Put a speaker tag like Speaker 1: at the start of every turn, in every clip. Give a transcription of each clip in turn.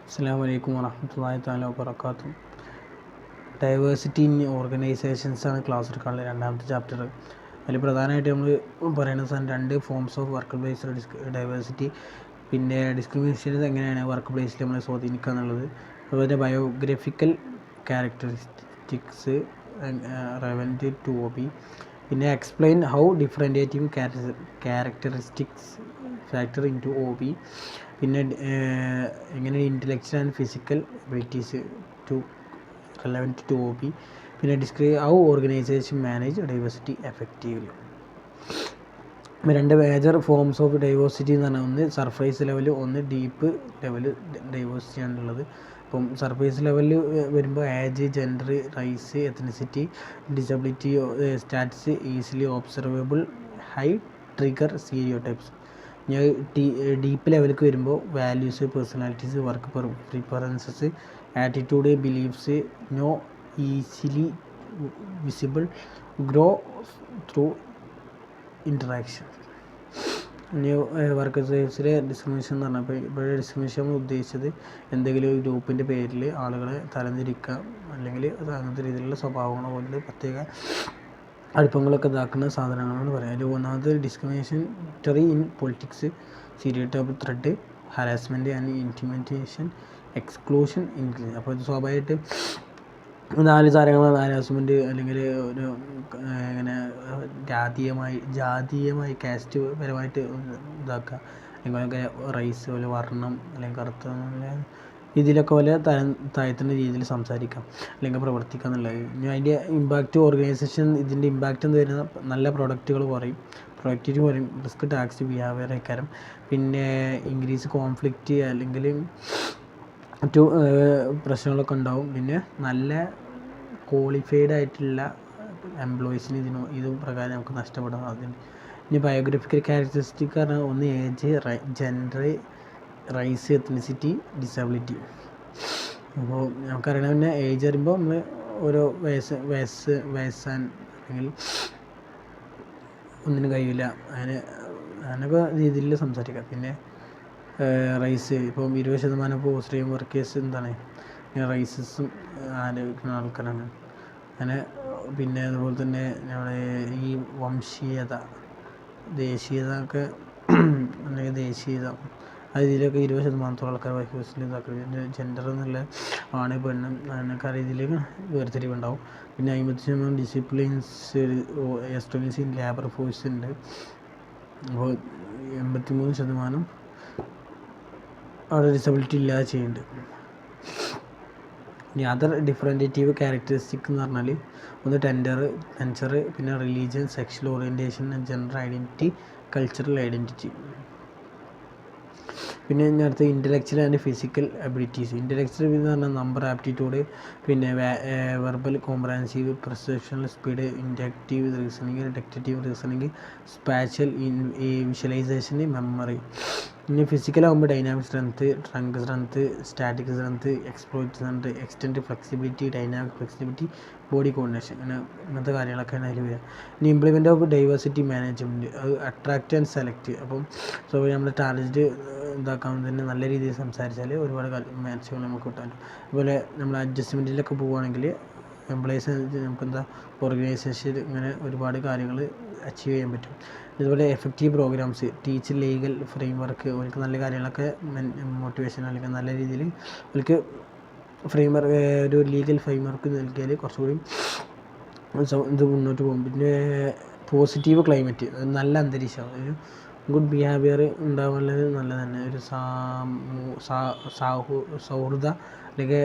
Speaker 1: അസ്സലാമു അലൈക്കും വറഹ്മത്തുള്ളാഹി തആല വബറകാതുഹു. ഡൈവേഴ്സിറ്റി ഇൻ ഓർഗനൈസേഷൻസ് ആണ് ക്ലാസ് എടുക്കാനുള്ള രണ്ടാമത്തെ ചാപ്റ്റർ. അതിൽ പ്രധാനമായിട്ട് നമ്മൾ പറയുന്ന രണ്ട് forms of workplace diversity, പിന്നെ ഡിസ്ക്രിമിനേഷൻ എങ്ങനെയാണ് വർക്ക് പ്ലേസിൽ നമ്മളെ സ്വാധീനിക്കുക എന്നുള്ളത്, അതുപോലെ biographical characteristics relevant to O B, പിന്നെ explain how differentiative characteristics factor into O B, പിന്നെ എങ്ങനെ intellectual and physical abilities to relevant to O B, പിന്നെ describe how organisation manage diversity effectively. രണ്ട് മേജർ ഫോംസ് ഓഫ് ഡൈവേഴ്സിറ്റി എന്ന് പറഞ്ഞാൽ ഒന്ന് surface level, ഒന്ന് deep level diversity ആണുള്ളത്. അപ്പം സർഫേസ് ലെവലിൽ വരുമ്പോൾ age, gender, race, ethnicity, disability, status, easily observable, high trigger stereotypes. ഞാൻ ഡീപ്പ് ലെവലിലേക്ക് വരുമ്പോൾ values, personalities, work preferences, attitude, beliefs, no easily visible, grow through interaction. ഇനി വർക്ക് പ്ലേസിലെ ഡിസ്ക്രിമിനേഷൻ എന്ന് പറഞ്ഞാൽ, ഇവിടെ ഡിസ്ക്രിമിനേഷൻ നമ്മൾ ഉദ്ദേശിച്ചത് എന്തെങ്കിലും ഒരു ഗ്രൂപ്പിൻ്റെ പേരിൽ ആളുകളെ തരംതിരിക്കുക, അല്ലെങ്കിൽ അങ്ങനത്തെ രീതിയിലുള്ള സ്വഭാവങ്ങളോ പോലെ പ്രത്യേക അടുപ്പങ്ങളൊക്കെ ഇതാക്കുന്ന സാധനങ്ങളാണ് പറയുക. അതിൽ ഒന്നാമത് discrimination in politics, stereotype, thread, harassment and intimidation, exclusion, inclusion. അപ്പോൾ ഇത് സ്വാഭാവികമായിട്ട് 4 സാധനങ്ങളാണ്. ഹാരാസ്മെൻറ്റ് അല്ലെങ്കിൽ ഒരു ഇങ്ങനെ ജാതീയമായി കാസ്റ്റ് പരമായിട്ട് ഇതാക്കുക, അല്ലെങ്കിൽ റൈസ് പോലെ വർണ്ണം അല്ലെങ്കിൽ കറുത്ത ഇതിലൊക്കെ പോലെ താഴ്ത്തുന്ന രീതിയിൽ സംസാരിക്കാം അല്ലെങ്കിൽ പ്രവർത്തിക്കുക എന്നുള്ളത്. ഇനി അതിൻ്റെ ഇമ്പാക്റ്റ് ഓർഗനൈസേഷൻ, ഇതിൻ്റെ ഇമ്പാക്റ്റ് എന്ന് വരുന്ന നല്ല പ്രൊഡക്റ്റുകൾ കുറയും, പ്രൊഡക്റ്റിവിറ്റി കുറയും, റിസ്ക് ടാക്സ് ബിഹേവിയർ ആയിക്കാരം, പിന്നെ ഇൻക്രീസ് കോൺഫ്ലിക്റ്റ് അല്ലെങ്കിൽ മറ്റു പ്രശ്നങ്ങളൊക്കെ ഉണ്ടാവും, പിന്നെ നല്ല ക്വാളിഫൈഡ് ആയിട്ടുള്ള എംപ്ലോയീസിന് ഇതും പ്രകാരം നമുക്ക് നഷ്ടപ്പെടാൻ സാധ്യതയുണ്ട്. ഇനി ബയോഗ്രഫിക്കൽ ക്യാരക്ടറിസ്റ്റിക് പറഞ്ഞാൽ ഒന്ന് age, gender, race, ethnicity, disability. അപ്പോൾ നമുക്കറിയണം, പിന്നെ ഏജ് വരുമ്പോൾ നമ്മൾ ഓരോ വയസ്സാൻ അല്ലെങ്കിൽ ഒന്നിനും കഴിയില്ല അങ്ങനെയൊക്കെ രീതിയിൽ സംസാരിക്കാം. പിന്നെ റൈസ്, ഇപ്പം 20% ഇപ്പോൾ ഓസ്ട്രേലിയൻ വർക്കേഴ്സ് എന്താണ് റൈസസും ആലോചിക്കുന്ന ആൾക്കാരാണ്. അങ്ങനെ പിന്നെ അതുപോലെ തന്നെ നമ്മുടെ ഈ വംശീയത, ദേശീയത ഒക്കെ അല്ലെങ്കിൽ ദേശീയത ഇതിലൊക്കെ 20% ആൾക്കാർ വൈഫേഴ്സിൽ ഇതാക്കുന്നത്. ജെൻഡർ എന്നുള്ള ആണ്, പെണ്ണ് അങ്ങനെയൊക്കെ രീതിയിൽ വേർതിരിവുണ്ടാവും. പിന്നെ 50% disciplines extremes in labour force ഉണ്ട്. അപ്പോൾ 83% അവിടെ ഡിസബിലിറ്റി ഇല്ലാതെ ചെയ്യുന്നുണ്ട്. ഇനി അതർ ഡിഫറൻറ്റേറ്റീവ് ക്യാരക്ടറിസ്റ്റിക് എന്ന് പറഞ്ഞാൽ ഒന്ന് ടെൻഡർ, പിന്നെ religion, sexual orientation, gender identity, cultural identity. പിന്നെ അടുത്ത് intellectual and physical abilities. Intellectual എന്ന് പറഞ്ഞാൽ നമ്പർ, ആപ്റ്റിറ്റ്യൂഡ്, പിന്നെ verbal comprehensive, perceptual speed, inductive reasoning, deductive reasoning, spatial visualisation, memory. ഇനി ഫിസിക്കൽ ആകുമ്പോൾ dynamic strength, trunk strength, static strength, exploit strength, extent flexibility, dynamic flexibility, body coordination, അങ്ങനത്തെ കാര്യങ്ങളൊക്കെയാണ് അതിൽ വരിക. ഇനി ഇംപ്ലിമെൻ്റ് ഓഫ് ഡൈവേഴ്സിറ്റി മാനേജ്മെൻറ്റ്, അത് attract and select. അപ്പം നമ്മൾ ടാർഗറ്റ് ഇതാക്കാൻ തന്നെ നല്ല രീതിയിൽ സംസാരിച്ചാൽ ഒരുപാട് മാച്ചുകൾ നമുക്ക് കിട്ടാൻ. അതുപോലെ നമ്മൾ അഡ്ജസ്റ്റ്മെൻറ്റിലൊക്കെ പോവുകയാണെങ്കിൽ എംപ്ലോയീസ് നമുക്കെന്താ ഓർഗനൈസേഷൻ ഇങ്ങനെ ഒരുപാട് കാര്യങ്ങൾ അച്ചീവ് ചെയ്യാൻ പറ്റും. ഇതുപോലെ effective programs, teach legal framework, അവർക്ക് നല്ല കാര്യങ്ങളൊക്കെ മോട്ടിവേഷൻ അല്ലെങ്കിൽ നല്ല രീതിയിൽ അവർക്ക് ഒരു ലീഗൽ ഫ്രെയിം വർക്ക് നൽകിയാൽ കുറച്ചുകൂടി ഇത് മുന്നോട്ട് പോകും. പിന്നെ പോസിറ്റീവ് ക്ലൈമറ്റ്, നല്ല അന്തരീക്ഷം, ഒരു ഗുഡ് ബിഹേവിയർ ഉണ്ടാവുന്നത് നല്ലത് തന്നെ. ഒരു സൗഹൃദ അല്ലെങ്കിൽ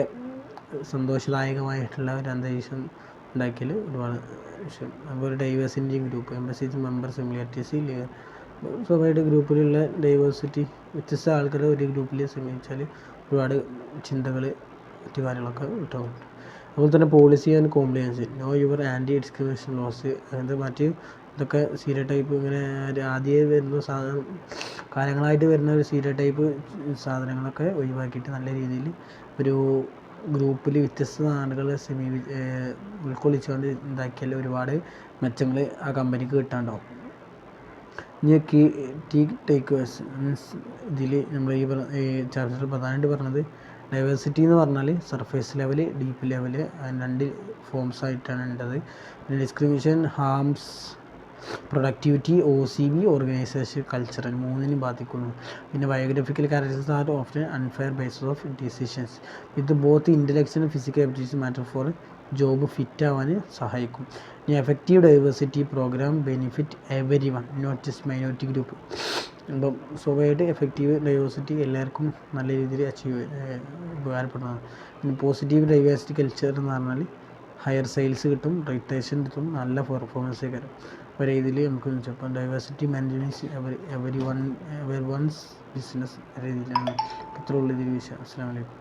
Speaker 1: സന്തോഷദായകമായിട്ടുള്ള ഒരു അന്തരീക്ഷം ഉണ്ടാക്കിയാൽ ഒരുപാട് വിഷയം. അതുപോലെ diversity group, emphasises member similarities, സ്വഭാവമായിട്ട് ഗ്രൂപ്പിലുള്ള ഡൈവേഴ്സിറ്റി, വ്യത്യസ്ത ആൾക്കാരെ ഒരു ഗ്രൂപ്പിൽ സമീപിച്ചാൽ ഒരുപാട് ചിന്തകൾ മറ്റു കാര്യങ്ങളൊക്കെ കിട്ടും. അതുപോലെ തന്നെ policy and compliance, know your anti discrimination laws, അങ്ങനത്തെ മറ്റ് ഇതൊക്കെ സ്റ്റീരിയോടൈപ്പ് ഇങ്ങനെ ആദ്യമേ വരുന്ന കാലങ്ങളായിട്ട് വരുന്ന ഒരു സ്റ്റീരിയോടൈപ്പ് സാധനങ്ങളൊക്കെ ഒഴിവാക്കിയിട്ട് നല്ല രീതിയിൽ ഒരു ഗ്രൂപ്പിൽ വ്യത്യസ്ത ആളുകളെ ഉൾക്കൊള്ളിച്ചുകൊണ്ട് ഉണ്ടാക്കിയാൽ ഒരുപാട് മെച്ചങ്ങൾ ആ കമ്പനിക്ക് കിട്ടാണ്ടാവും. ഇനി ടേക്കേഴ്സ് മീൻസ് ഇതിൽ നമ്മൾ ഈ ചാപ്റ്ററിൽ പ്രധാനമായിട്ട് പറഞ്ഞത് ഡൈവേഴ്സിറ്റി എന്ന് പറഞ്ഞാൽ സർഫേസ് ലെവൽ, ഡീപ്പ് ലെവൽ, രണ്ട് ഫോംസ് ആയിട്ടാണ് ഉള്ളത്. പിന്നെ discrimination harms productivity, OCB, organisation culture, മൂന്നിനും ബാധിക്കുന്നു. പിന്നെ biographical characters are often unfair basis of decisions. ഇത് both intellectual and physical abilities matter for job fit ആവാൻ സഹായിക്കും. ഇനി effective diversity programme benefit everyone, not just minority group. അപ്പം സ്വാഭാവികമായിട്ട് effective diversity എല്ലാവർക്കും നല്ല രീതിയിൽ ഉപകാരപ്പെടുന്നതാണ്. പിന്നെ പോസിറ്റീവ് ഡൈവേഴ്സിറ്റി കൾച്ചർ എന്ന് പറഞ്ഞാൽ ഹയർ സെയിൽസ് കിട്ടും, റീറ്റേഷൻ കിട്ടും, നല്ല പെർഫോമൻസ് കിട്ടും. ഒരേ രീതിയിൽ നമുക്ക് ചിലപ്പോൾ diversity management everyone's business രീതിയിലാണ്. ഇത്രയുള്ള ഇതിൽ വിഷയം. അസ്സലാമു അലൈക്കും.